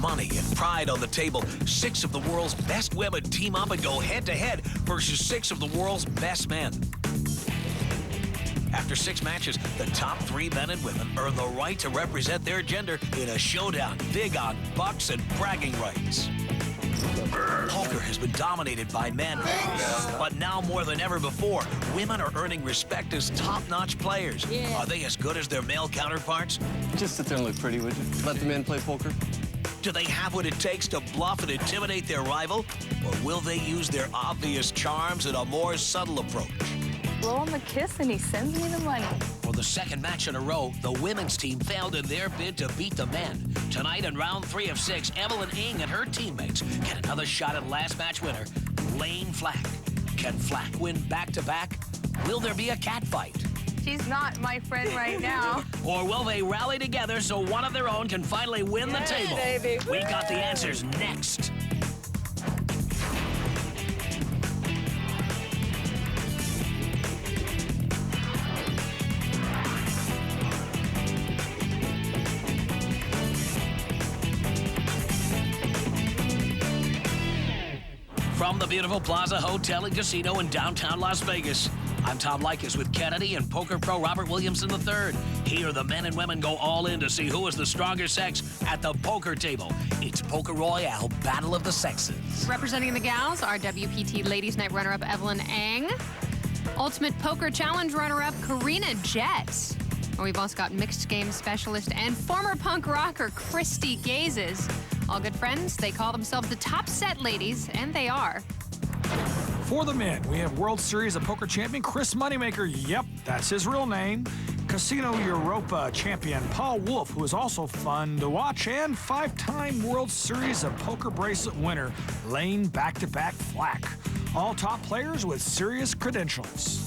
money and pride on the table, 6 of the world's best women team up and go head-to-head versus 6 of the world's best men. After 6 matches, the top 3 men and women earn the right to represent their gender in a showdown big on bucks and bragging rights. Poker has been dominated by men, but now more than ever before, women are earning respect as top-notch players. Yeah. Are they as good as their male counterparts? Just sit there and look pretty, would you? Let the men play poker. Do they have what it takes to bluff and intimidate their rival? Or will they use their obvious charms and a more subtle approach? Blow him a kiss and he sends me the money. For the second match in a row, the women's team failed in their bid to beat the men. Tonight in round 3 of 6, Evelyn and her teammates get another shot at last match winner, Layne Flack. Can Flack win back-to-back? Will there be a catfight? She's not my friend right now. Or will they rally together so one of their own can finally win the table? Baby. We got the answers next. From the beautiful Plaza Hotel and Casino in downtown Las Vegas, I'm Tom Likas with Kennedy and poker pro Robert Williamson III. Here, the men and women go all in to see who is the stronger sex at the poker table. It's Poker Royale, Battle of the Sexes. Representing the gals, our WPT Ladies Night runner-up Evelyn Ang, Ultimate Poker Challenge runner-up Karina Jett. And we've also got mixed game specialist and former punk rocker Kristy Gazes. All good friends, they call themselves the Top Set Ladies, and they are. For the men, we have World Series of Poker champion Chris Moneymaker. Yep, that's his real name. Casino Europa champion Paul Wolfe, who is also fun to watch, and 5-time World Series of Poker bracelet winner Layne back-to-back Flack. All top players with serious credentials.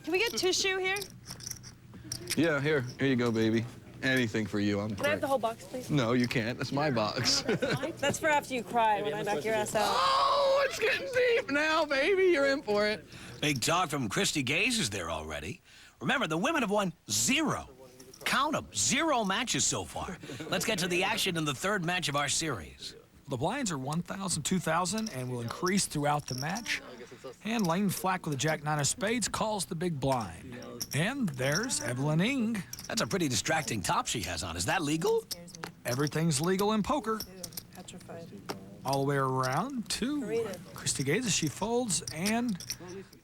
Can we get tissue here? Yeah, here you go, baby. Anything for you. Can I have the whole box, please? No, you can't. That's my box. That's for after you cry when I knock your ass out. Oh, it's getting deep now, baby. You're in for it. Big talk from Kristy Gazes there already. Remember, the women have won 0. Count them, 0 matches so far. Let's get to the action in the 3rd match of our series. The blinds are 1,000, 2,000, and will increase throughout the match. And Layne Flack with a Jack-9 of spades calls the big blind. And there's Evelyn Ng. That's a pretty distracting top she has on. Is that legal? Everything's legal in poker. Petrified. All the way around to Karina. Kristy Gazes. She folds, and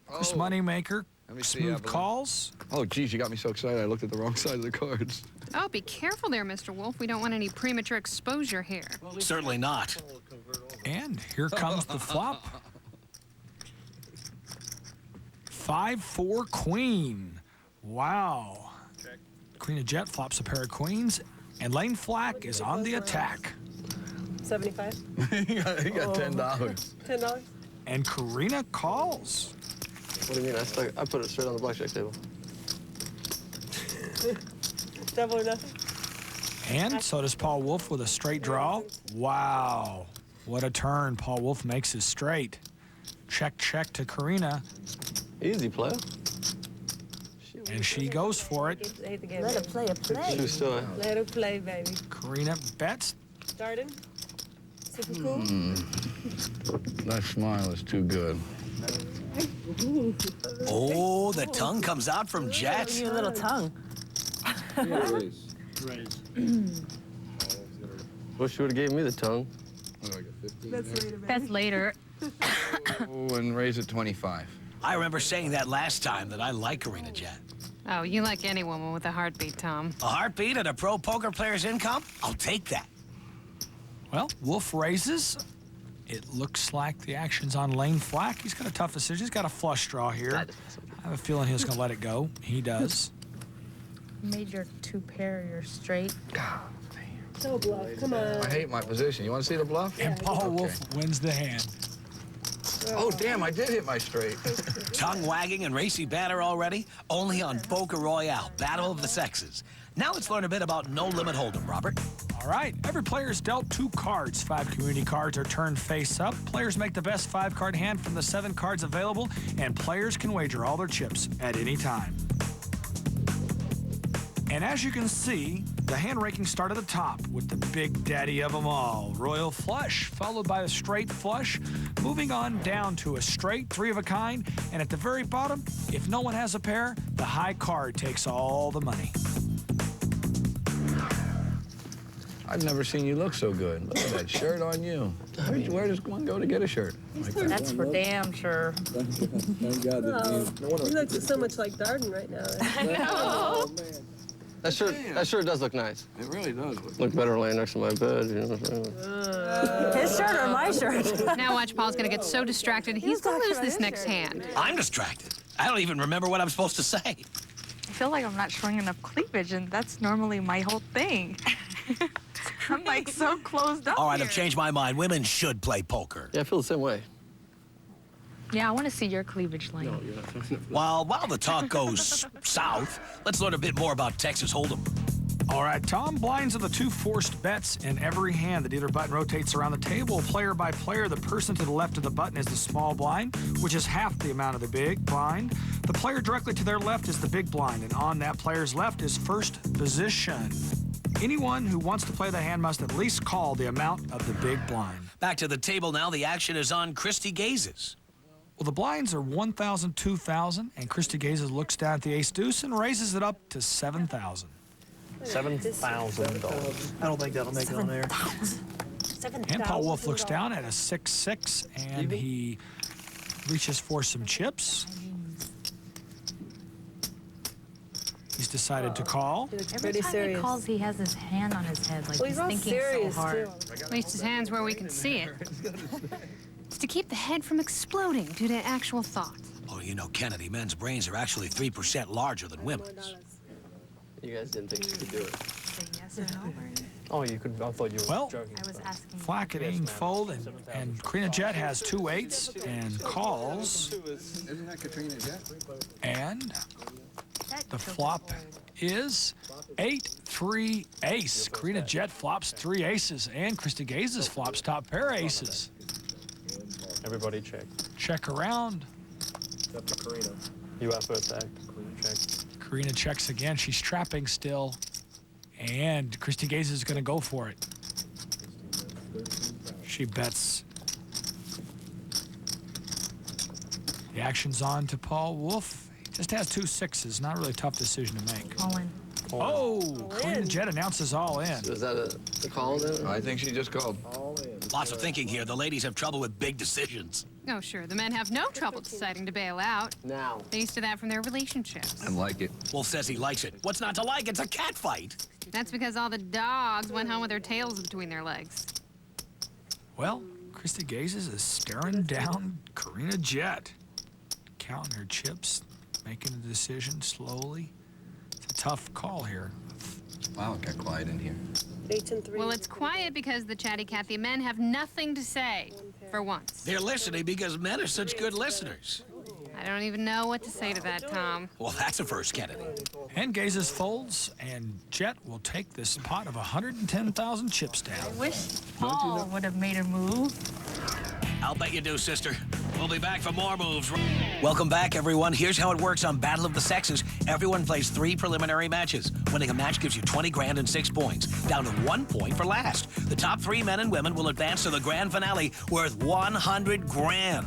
Chris Moneymaker smooth calls. Oh, geez, you got me so excited I looked at the wrong side of the cards. Oh, be careful there, Mr. Wolfe. We don't want any premature exposure here. Certainly not. And here comes the flop. 5-4 queen. Wow. Queen of Jett flops a pair of queens, and Layne Flack is on the attack. 75. He got $10. $10. And Karina calls. What do you mean? I put it straight on the blackjack table. Double or nothing. And so does Paul Wolfe with a straight draw. Wow. What a turn. Paul Wolfe makes his straight. Check, check to Karina. Easy, player. And she goes for it. I hate the game. Let her play a play. True story. Let her play, baby. Karina bets. Starting. Super cool. That smile is too good. Oh, the tongue comes out from Jett. Your little tongue. Wish you would have gave me the tongue. That's later, baby. That's later. Oh, and raise it 25. I remember saying that last time that I like Karina Jett. Oh, you like any woman with a heartbeat, Tom. A heartbeat and a pro poker player's income? I'll take that. Well, Wolfe raises. It looks like the action's on Layne Flack. He's got a tough decision. He's got a flush draw here. I have a feeling he's going to let it go. He does. Made your 2 pair, you're straight. No bluff. Come on. I hate my position. You want to see the bluff? And Paul Wolfe wins the hand. Oh, damn, I did hit my straight. Tongue wagging and racy banter already? Only on Poker Royale, Battle of the Sexes. Now let's learn a bit about No Limit Hold'em, Robert. All right, every player is dealt 2 cards. 5 community cards are turned face up. Players make the best 5-card hand from the 7 cards available, and players can wager all their chips at any time. And as you can see, the hand ranking start at the top with the big daddy of them all, Royal Flush, followed by a straight flush, moving on down to a straight, three of a kind, and at the very bottom, if no one has a pair, the high card takes all the money. I've never seen you look so good. Look at that shirt on you. Where does one go to get a shirt like that? That's for damn sure. Thank God that Oh, he looks so much like Darden right now. I know. That shirt does look nice. It really does. Look better laying next to my bed, you know what I'm saying? His shirt or my shirt? Now watch, Paul's gonna get so distracted, he's gonna lose this next hand. I'm distracted. I don't even remember what I'm supposed to say. I feel like I'm not showing enough cleavage, and that's normally my whole thing. I'm like so closed up. All right, here. I've changed my mind. Women should play poker. Yeah, I feel the same way. Yeah, I want to see your cleavage, Layne. No, you're not. While the talk goes south, let's learn a bit more about Texas Hold'em. All right, Tom, blinds are the two forced bets in every hand. The dealer button rotates around the table, player by player. The person to the left of the button is the small blind, which is half the amount of the big blind. The player directly to their left is the big blind, and on that player's left is first position. Anyone who wants to play the hand must at least call the amount of the big blind. Back to the table now. The action is on Kristy Gazes. Well, the blinds are 1,000, 2,000, and Kristy Gazes looks down at the ace-deuce and raises it up to 7,000. $7,000. I don't think that'll make it on there. And Paul Wolfe looks down at a 6-6, and he reaches for some chips. He's decided to call. Every time he calls, he has his hand on his head, like Well, he's all thinking serious, so hard. too. At least his hand's where we can see it. It's to keep the head from exploding due to actual thought. Oh, you know, Kennedy, men's brains are actually 3% larger than women's. You guys didn't think you could do it. Say yes or no, Bernie? Oh, you could. I thought you were Well, joking. I was asking. Flack and Ing fold, and Karina Jett has 2 8s and calls. Isn't that Katrina Jett? And the flop is 8-3 ace. Karina Jett flops 3 aces, and Kristy Gazes flops top pair aces. Everybody check. Check around. Except for Karina. You have first act. Check. Karina checks again. She's trapping still. And Kristy Gazes is going to go for it. She bets. The action's on to Paul Wolfe. He just has 2 6s. Not really a tough decision to make. All in. Oh, Karina Jett announces all in. Is that a call then? I think she just called. Lots of thinking here. The ladies have trouble with big decisions. Oh, sure, the men have no trouble deciding to bail out. Now. They're used to that from their relationships. I like it. Wolf says he likes it. What's not to like? It's a cat fight. That's because all the dogs went home with their tails between their legs. Well, Kristy Gazes is staring down Karina Jett, counting her chips, making a decision slowly. It's a tough call here. Wow, it got quiet in here. 8 and 3. Well, it's quiet because the chatty Cathy men have nothing to say, for once. They're listening because men are such good listeners. I don't even know what to say to that, Tom. Well, that's a first, Kennedy. And Gazes folds, and Jett will take this pot of 110,000 chips down. I wish Paul would have made a move. I'll bet you do, sister. We'll be back for more moves. Welcome back, everyone. Here's how it works on Battle of the Sexes. Everyone plays 3 preliminary matches. Winning a match gives you 20 grand and 6 points, down to 1 point for last. The top 3 men and women will advance to the grand finale worth 100 grand.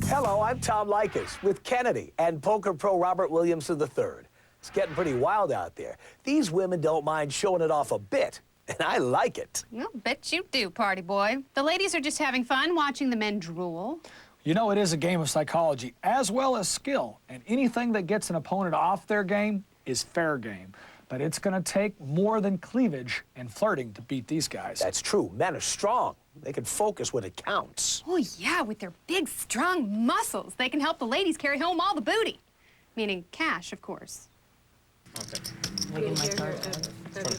Hello, I'm Tom Likas with Kennedy and poker pro Robert Williamson III. It's getting pretty wild out there. These women don't mind showing it off a bit, and I like it. I'll bet you do, party boy. The ladies are just having fun watching the men drool. You know, it is a game of psychology as well as skill, and anything that gets an opponent off their game is fair game. But it's going to take more than cleavage and flirting to beat these guys. That's true. Men are strong. They can focus when it counts. Oh, yeah, with their big, strong muscles, they can help the ladies carry home all the booty. Meaning cash, of course.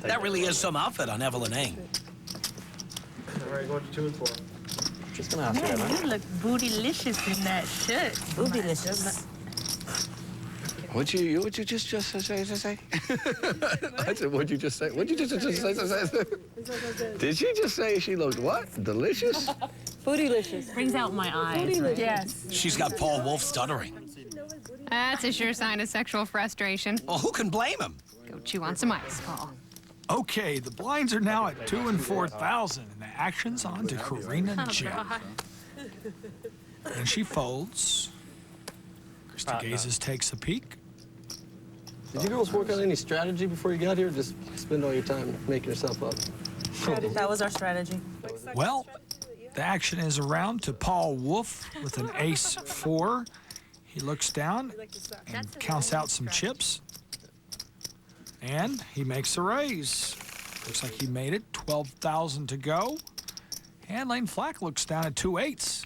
That really is some outfit on Evelyn Ing. All right, go to 2 and 4. Just gonna ask you Man, that. you look bootylicious in that shirt. Bootylicious. What'd you just say? I said, what'd you just say? What'd you just say? Did she just say she looked what? Delicious? Bootylicious. Brings out my eyes. Right? Yes. She's got Paul Wolfe stuttering. That's a sure sign of sexual frustration. Well, who can blame him? Go chew on some ice, Paul. Okay, the blinds are now at 2 and 4,000, and the action's on to Karina and Jett. And she folds. Kristy gazes, takes a peek. Did you girls work on any strategy before you got here? Just spend all your time making yourself up? That was our strategy. Well, the action is around to Paul Wolfe with an ace-4. He looks down and counts out some chips. And he makes a raise. Looks like he made it. 12,000 to go. And Layne Flack looks down at 2 8s.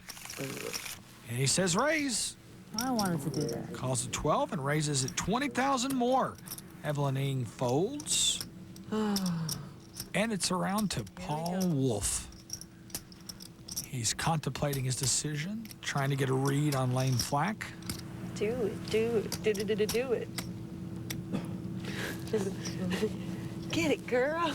And he says raise. I wanted to do that. Calls it 12 and raises it 20,000 more. Evelyn folds. And it's around to Paul Wolfe. He's contemplating his decision, trying to get a read on Layne Flack. Do it, do it, do it. Get it, girl.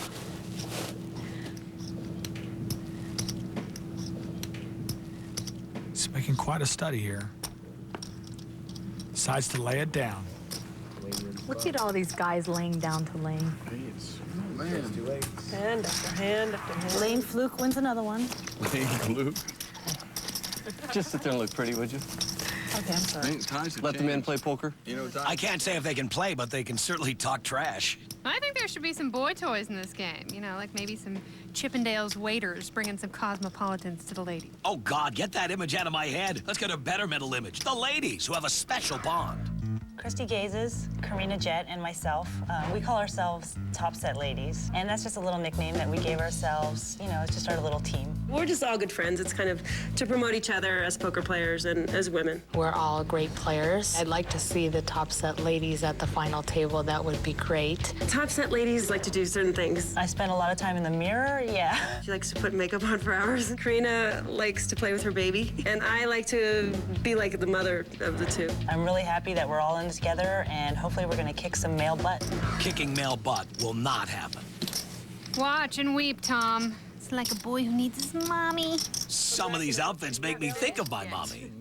He's making quite a study here. Decides to lay it down. Look at all these guys laying down to Layne. Hand after hand after hand. Layne Fluke wins another one. Layne Fluke. Just sit there and look pretty, would you? Okay, I'm sorry. Let the men play poker. I can't say if they can play, but they can certainly talk trash. I think there should be some boy toys in this game. You know, like maybe some Chippendales waiters bringing some cosmopolitans to the ladies. Oh, God, get that image out of my head. Let's get a better mental image. The ladies who have a special bond. Kristy Gazes, Karina, Jett, and myself, we call ourselves Top Set Ladies. And that's just a little nickname that we gave ourselves. You know, it's just our little team. We're just all good friends. It's kind of to promote each other as poker players and as women. We're all great players. I'd like to see the Top Set Ladies at the final table. That would be great. Top Set Ladies like to do certain things. I spend a lot of time in the mirror, yeah. She likes to put makeup on for hours. Karina likes to play with her baby. And I like to be like the mother of the two. I'm really happy that we're all in together, and hopefully we're gonna kick some male butt. Kicking male butt will not happen. Watch and weep, Tom. It's like a boy who needs his mommy. Some of these outfits make me think of my mommy.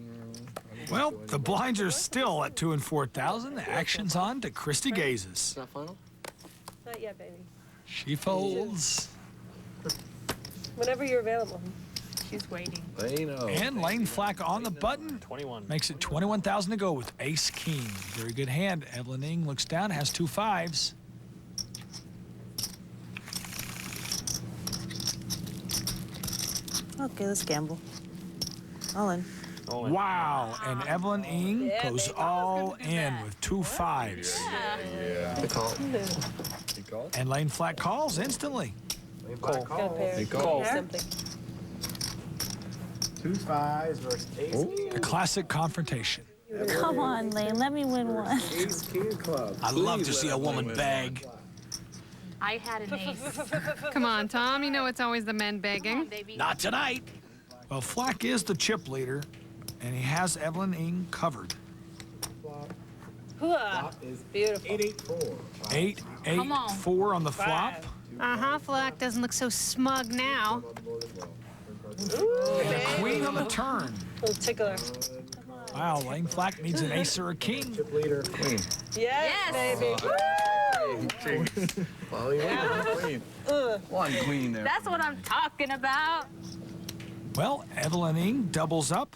Well, the blinds are still at 2 and 4,000. The action's on to Kristy Gazes. Not final? Not yet, baby. She folds. Whenever you're available. She's waiting. And Layne Flack on the button. 21. Makes it 21,000 to go with ace king. Very good hand. Evelyn looks down, has 2 5s. Okay, let's gamble. All in. Wow, and Evelyn Ing goes all in with 2 5s. They call. And Layne Flack calls instantly. Call. Simply. 2 5s versus ace. A classic confrontation. Come on, Layne, let me win one. Ace king club. I love to see a woman beg. I had an ace. Come on, Tom. You know it's always the men begging. Not tonight. Well, Flack is the chip leader, and he has Evelyn Ing covered. Is Beautiful. 8-8-4. 8 8 4 on the flop. Uh-huh, Flack doesn't look so smug now. And the queen on the turn. Little tickler. Wow, Layne Flack needs an ace or a king. Chip leader. Queen. Yes, baby. Well, yeah, queen. One queen there. That's what I'm talking about. Well, Evelyn Ing doubles up.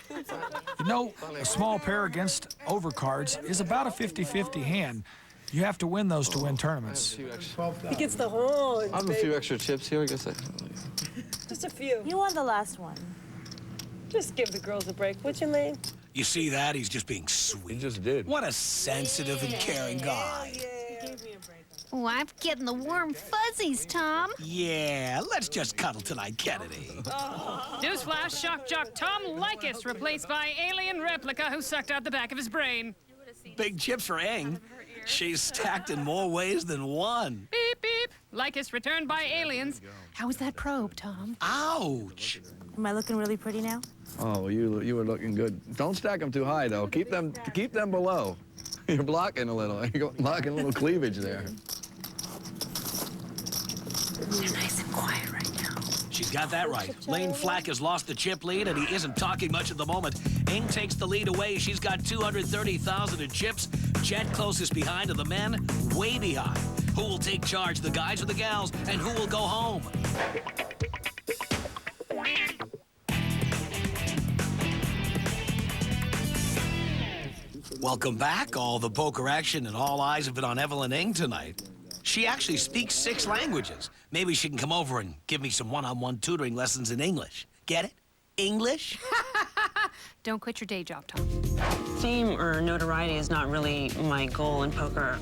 You know, a small pair against overcards is about a 50-50 hand. You have to win those to win tournaments. He gets the horns. I have a few extra chips here, I guess. Just a few. You won the last one. Just give the girls a break, would you, Layne? You see that? He's just being sweet. He just did. What a sensitive and caring guy. Oh, I'm getting the warm fuzzies, Tom. Yeah, let's just cuddle tonight, Kennedy. Newsflash, shock jock Tom Likas replaced by alien replica who sucked out the back of his brain. Big chips for Ing. She's stacked in more ways than one. Beep, beep. Likas returned by aliens. How was that probe, Tom? Ouch. Am I looking really pretty now? Oh, you were looking good. Don't stack them too high, though. Keep them below. You're blocking a little. You're blocking a little cleavage there. They're nice and quiet right now. She's got that right. Layne Flack has lost the chip lead, and he isn't talking much at the moment. Ing takes the lead away. She's got 230,000 in chips. Jett closest behind, and the men way behind. Who will take charge, the guys or the gals, and who will go home? Welcome back. All the poker action and all eyes have been on Evelyn Ing tonight. She actually speaks 6 languages. Maybe she can come over and give me some one-on-one tutoring lessons in English. Get it? English? Don't quit your day job, Tom. Fame or notoriety is not really my goal in poker.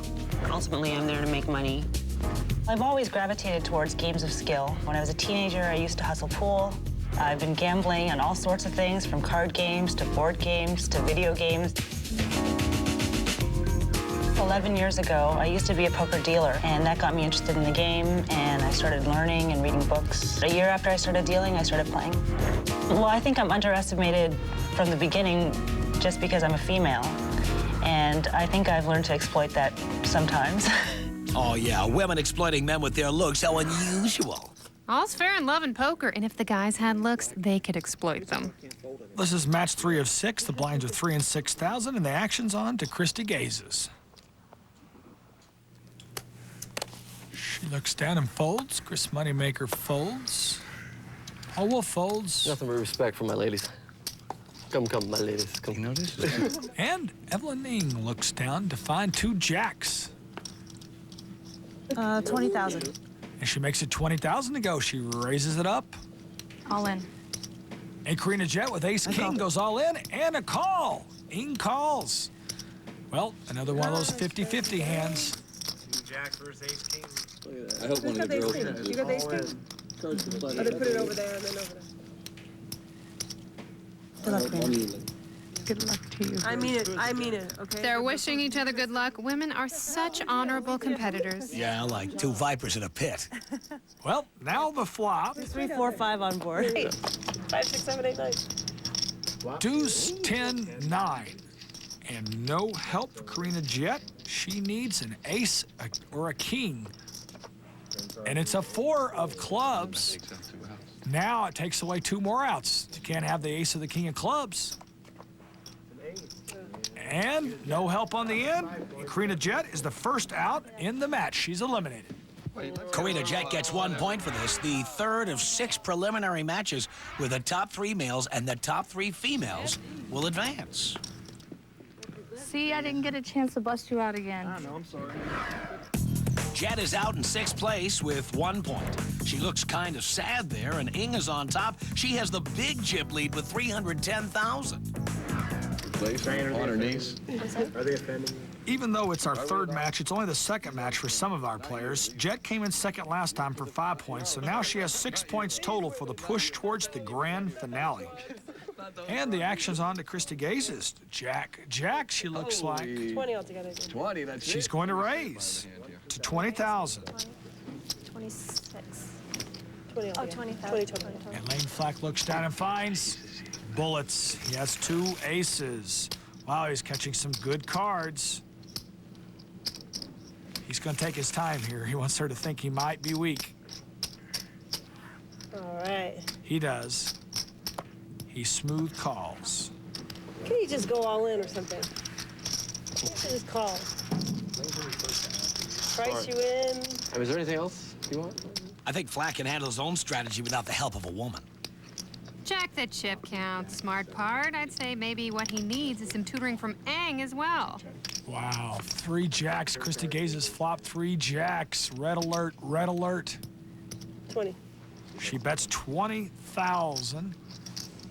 Ultimately, I'm there to make money. I've always gravitated towards games of skill. When I was a teenager, I used to hustle pool. I've been gambling on all sorts of things, from card games to board games to video games. 11 years ago, I used to be a poker dealer, and that got me interested in the game, and I started learning and reading books. A year after I started dealing, I started playing. Well, I think I'm underestimated from the beginning just because I'm a female, and I think I've learned to exploit that sometimes. Oh, yeah, women exploiting men with their looks, how unusual. All's fair in love and poker, and if the guys had looks, they could exploit them. This is match 3 of 6. The blinds are 3 and 6,000, and the action's on to Kristy Gazes. She looks down and folds. Chris Moneymaker folds. Paul Wolfe folds. Nothing but respect for my ladies. Come, my ladies. Come. You notice? And Evelyn Ing looks down to find 2 jacks. 20,000. And she makes it 20,000 to go. She raises it up. All in. And Karina Jett with ace-king goes all in, and a call. Ing calls. Well, another one of those 50-50 hands. 2 jacks versus ace-king. I hope one of the girls can You got the ace-king? Oh, they put it over there and then over there. Good luck, man. Good luck to you. I mean it, okay? They're wishing each other good luck. Women are such honorable competitors. Yeah, like 2 vipers in a pit. Well, now the flop. 3, 4, 5 on board. 5, 6, 7, 8, 9. Deuce, 10, 9. And no help for Karina Jett. She needs an ace or a king. And it's a 4 of clubs. Now it takes away 2 more outs. You can't have the ace or the king of clubs. And no help on the end. Karina Jett is the first out in the match. She's eliminated. Karina Jett gets 1 point for this, the 3rd of 6 preliminary matches where the top 3 males and the top 3 females will advance. See, I didn't get a chance to bust you out again. I know, I'm sorry. Jett is out in 6th place with 1 point. She looks kind of sad there, and Ing is on top. She has the big chip lead with 310,000. Place on her knees. Are they offending you? Even though it's our 3rd match, it's only the 2nd match for some of our players. Jett came in 2nd last time for 5 points, so now she has 6 points total for the push towards the grand finale. And the action's on to Kristy Gazes. Jack, she looks like. 20 altogether. 20, that's it. She's going to raise to 20,000. 26. 20 altogether. 20. And Layne Flack looks down and finds bullets. He has 2 aces. Wow, he's catching some good cards. He's going to take his time here. He wants her to think he might be weak. All right. He does. He smooth calls. Can you just go all in or something? You should just call. Price you in. Is there anything else you want? I think Flack can handle his own strategy without the help of a woman. Check the chip count. Smart part. I'd say maybe what he needs is some tutoring from Ing as well. Wow, 3 jacks. Kristy Gazes flopped 3 jacks. Red alert, red alert. 20. She bets 20,000.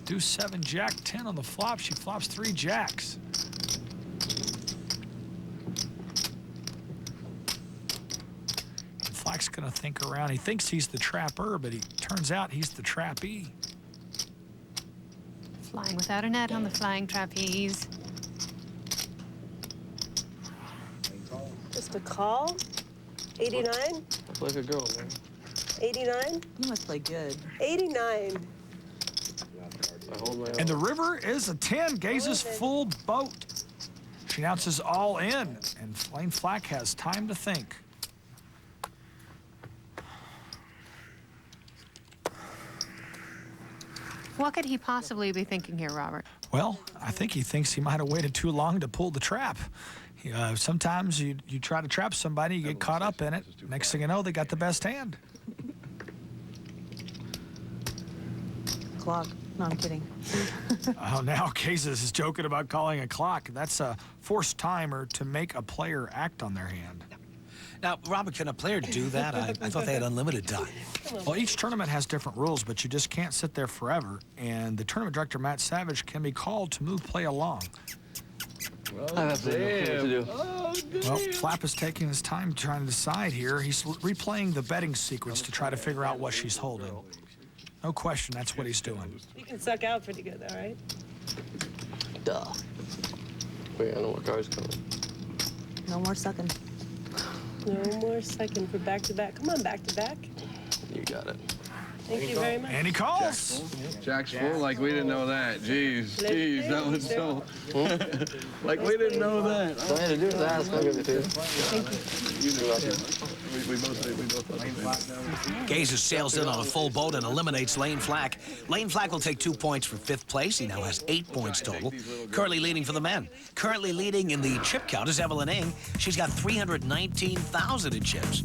Deuce 7, Jack 10 on the flop. She flops 3 jacks. And Flack's gonna think around. He thinks he's the trapper, but he turns out he's the trappee. Flying without a net on the flying trapeze. Just a call? 89? Play like a girl, man. 89? You must play good. 89. And the river is a 10. Gazes full boat. She announces all in, and Layne Flack has time to think. What could he possibly be thinking here, Robert? Well, I think he thinks he might have waited too long to pull the trap. Sometimes you try to trap somebody, you get caught up in it. Next thing you know, they got the best hand. Clock. No, I'm kidding. Oh, now Kaza is joking about calling a clock. That's a forced timer to make a player act on their hand. Now, Robert, can a player do that? I thought they had unlimited time. Well, each tournament has different rules, but you just can't sit there forever. And the tournament director, Matt Savage, can be called to move play along. I have to know what to do. Well, Flap is taking his time trying to decide here. He's replaying the betting sequence to try to figure out what she's holding. No question, that's what he's doing. You can suck out pretty good, though, right? Duh. Wait, I know what card's coming. No more sucking. No more sucking for back-to-back. Come on, back-to-back. You got it. Thank you very much. And he calls. Jack's full, like we didn't know that. Jeez, that was so... like we didn't know that. All I had to do was ask. I'll give it to you. We both Kaza sails in on a full boat and eliminates Layne Flack. Layne Flack will take 2 points for 5th place. He now has 8 points total. Currently leading for the men. Currently leading in the chip count is Evelyn. She's got 319,000 in chips.